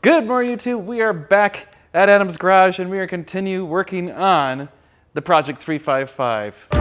Good morning, YouTube. We are back at Adam's Garage and we are continue working on the Project 355. So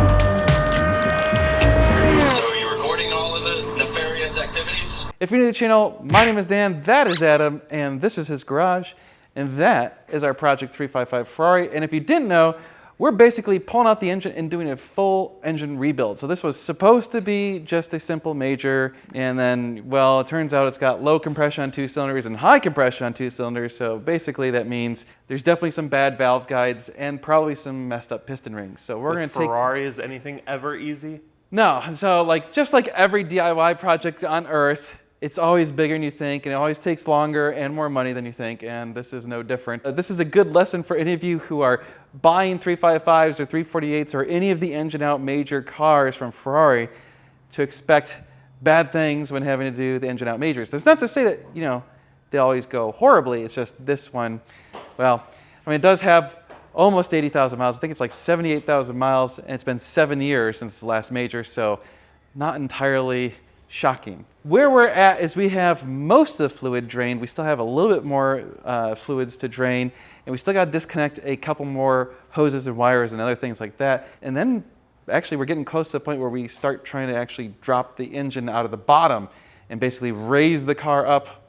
are you recording all of the nefarious activities? If you're new to the channel, my name is Dan, that is Adam, and this is his garage, and that is our Project 355 Ferrari. And if you didn't know, we're basically pulling out the engine and doing a full engine rebuild. So this was supposed to be just a simple major, and then, well, it turns out it's got low compression on 2 cylinders and high compression on 2 cylinders. So basically that means there's definitely some bad valve guides and probably some messed up piston rings. So we're going to take... Ferrari, is anything ever easy? No, so just like every DIY project on Earth, it's always bigger than you think, and it always takes longer and more money than you think, and this is no different. This is a good lesson for any of you who are buying 355s or 348s or any of the engine-out major cars from Ferrari to expect bad things when having to do the engine-out majors. That's not to say that, they always go horribly. It's just this one, well, I mean, it does have almost 80,000 miles. I think it's like 78,000 miles, and it's been 7 years since the last major, so not entirely shocking. Where we're at is we have most of the fluid drained. We still have a little bit more fluids to drain, and we still got to disconnect a couple more hoses and wires and other things like that. And then actually we're getting close to the point where we start trying to actually drop the engine out of the bottom and basically raise the car up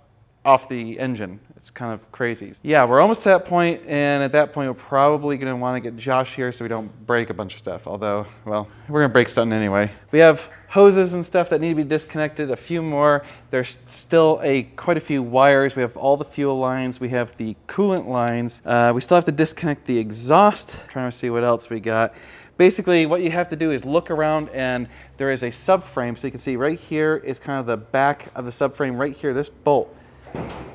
off the engine. It's kind of crazy. Yeah, we're almost to that point, and at that point we're probably going to want to get Josh here so we don't break a bunch of stuff, although, well, we're going to break something anyway. We have hoses and stuff that need to be disconnected, a few more. There's still quite a few wires. We have all the fuel lines. We have the coolant lines. We still have to disconnect the exhaust. Trying to see what else we got. Basically, what you have to do is look around, and there is a subframe. So you can see right here is kind of the back of the subframe. Right here, this bolt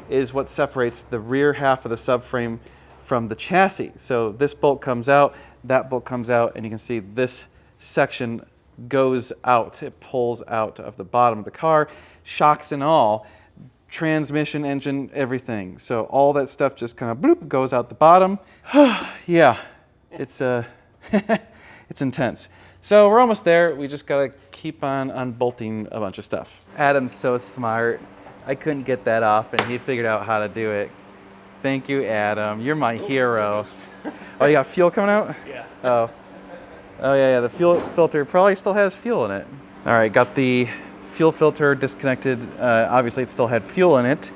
is what separates the rear half of the subframe from the chassis. So this bolt comes out, that bolt comes out, and you can see this section goes out. It pulls out of the bottom of the car, shocks and all, transmission, engine, everything. So all that stuff just kind of bloop goes out the bottom. Yeah, it's it's intense. So we're almost there. We just gotta keep on unbolting a bunch of stuff. Adam's so smart. I couldn't get that off, and he figured out how to do it. Thank you, Adam. You're my hero. Oh, you got fuel coming out? Yeah. Oh, yeah, the fuel filter probably still has fuel in it. All right, got the fuel filter disconnected. Obviously, it still had fuel in it.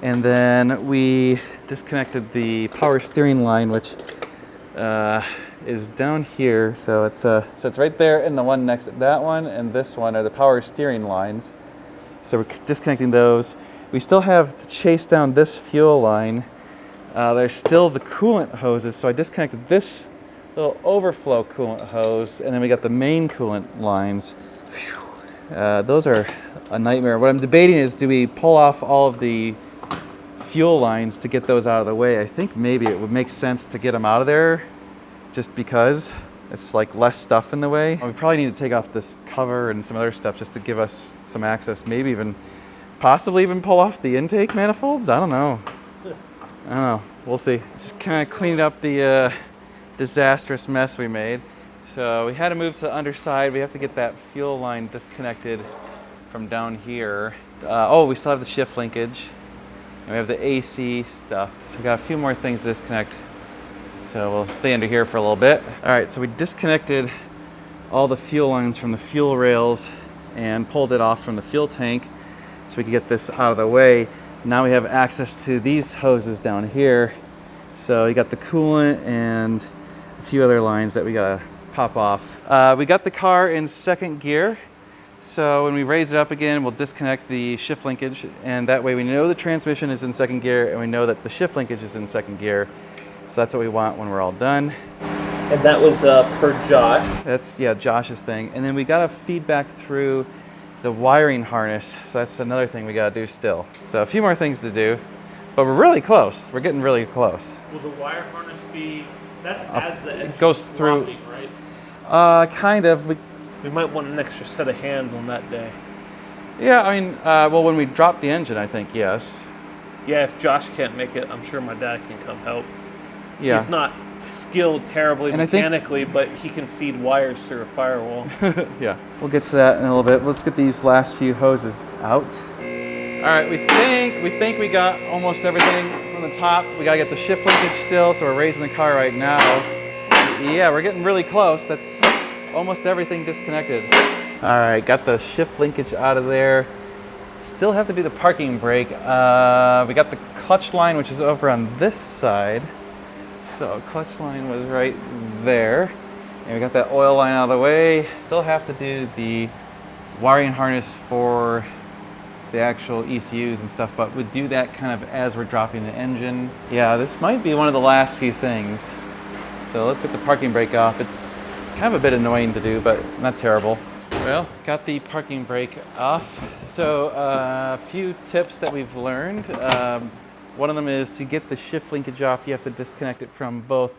And then we disconnected the power steering line, which is down here. So it's right there, and the one next to that one and this one are the power steering lines. So we're disconnecting those. We still have to chase down this fuel line. There's still the coolant hoses, so I disconnected this little overflow coolant hose, and then we got the main coolant lines. Those are a nightmare. What I'm debating is, do we pull off all of the fuel lines to get those out of the way? I think maybe it would make sense to get them out of there just because it's like less stuff in the way. We probably need to take off this cover and some other stuff just to give us some access, maybe even, possibly even pull off the intake manifolds? I don't know. We'll see. Just kind of cleaned up the disastrous mess we made. So we had to move to the underside. We have to get that fuel line disconnected from down here. We still have the shift linkage. And we have the AC stuff. So we got a few more things to disconnect. So we'll stay under here for a little bit. All right, so we disconnected all the fuel lines from the fuel rails and pulled it off from the fuel tank so we could get this out of the way. Now we have access to these hoses down here. So you got the coolant and a few other lines that we gotta pop off. We got the car in second gear. So when we raise it up again, we'll disconnect the shift linkage, and that way we know the transmission is in second gear and we know that the shift linkage is in second gear. So that's what we want when we're all done. And that was per Josh. That's, yeah, Josh's thing. And then we got to feed back through the wiring harness. So that's another thing we got to do still. So a few more things to do, but we're really close. We're getting really close. Will the wire harness be, that's as the engine goes through, dropping, right? Kind of. We might want an extra set of hands on that day. Yeah, I mean, well, when we drop the engine, I think, yes. Yeah, if Josh can't make it, I'm sure my dad can come help. Yeah. He's not skilled terribly and mechanically, but he can feed wires through a firewall. Yeah, we'll get to that in a little bit. Let's get these last few hoses out. All right, we think we got almost everything from the top. We gotta get the shift linkage still, so we're raising the car right now. Yeah, we're getting really close. That's almost everything disconnected. All right, got the shift linkage out of there. Still have to do the parking brake. We got the clutch line, which is over on this side. So clutch line was right there. And we got that oil line out of the way. Still have to do the wiring harness for the actual ECUs and stuff, but we do that kind of as we're dropping the engine. Yeah, this might be one of the last few things. So let's get the parking brake off. It's kind of a bit annoying to do, but not terrible. Well, got the parking brake off. So a few tips that we've learned. One of them is to get the shift linkage off, you have to disconnect it from both.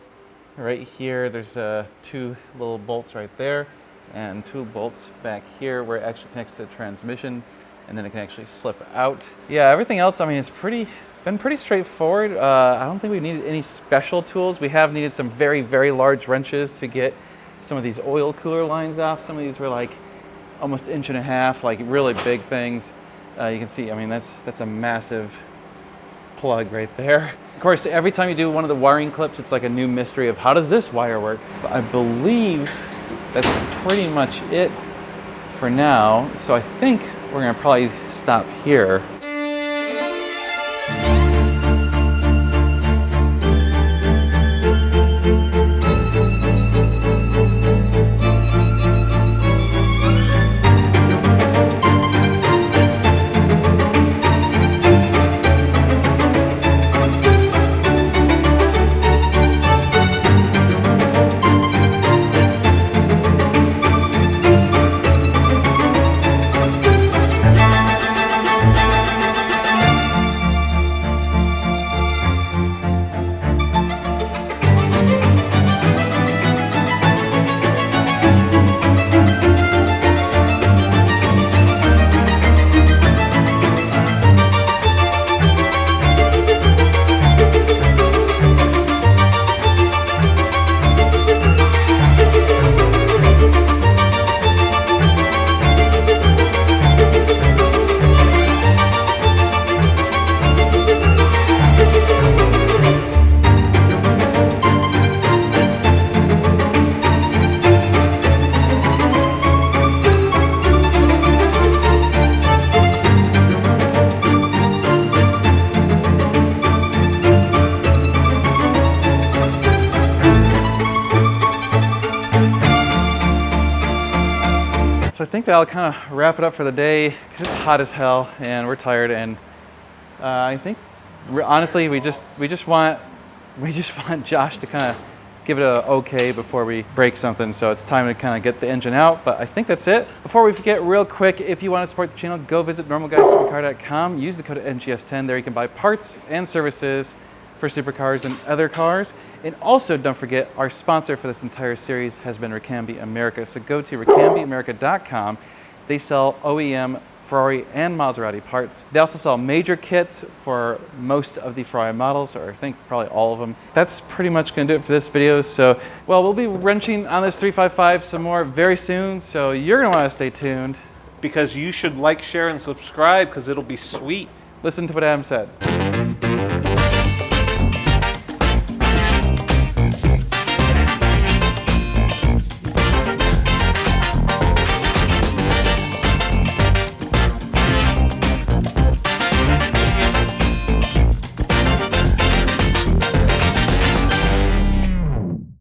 Right here, there's 2 little bolts right there, and 2 bolts back here where it actually connects to the transmission, and then it can actually slip out. Yeah, everything else, I mean, it's been pretty straightforward. I don't think we needed any special tools. We have needed some very, very large wrenches to get some of these oil cooler lines off. Some of these were like almost 1.5 inches, like really big things. You can see, I mean, that's a massive plug right there. Of course, every time you do one of the wiring clips, it's like a new mystery of how does this wire work? But I believe that's pretty much it for now. So I think we're gonna probably stop here. So I think that'll kind of wrap it up for the day because it's hot as hell and we're tired, and I think honestly we just want Josh to kind of give it a okay before we break something. So it's time to kind of get the engine out, but I think that's it. Before we forget, real quick, if you want to support the channel, go visit normalguysupercar.com. Use the code NGS10. There you can buy parts and services for supercars and other cars. And also, don't forget, our sponsor for this entire series has been Ricambi America. So go to ricambiamerica.com. They sell OEM Ferrari and Maserati parts. They also sell major kits for most of the Ferrari models, or I think probably all of them. That's pretty much gonna do it for this video. So, well, we'll be wrenching on this 355 some more very soon, so you're gonna wanna stay tuned. Because you should like, share, and subscribe because it'll be sweet. Listen to what Adam said.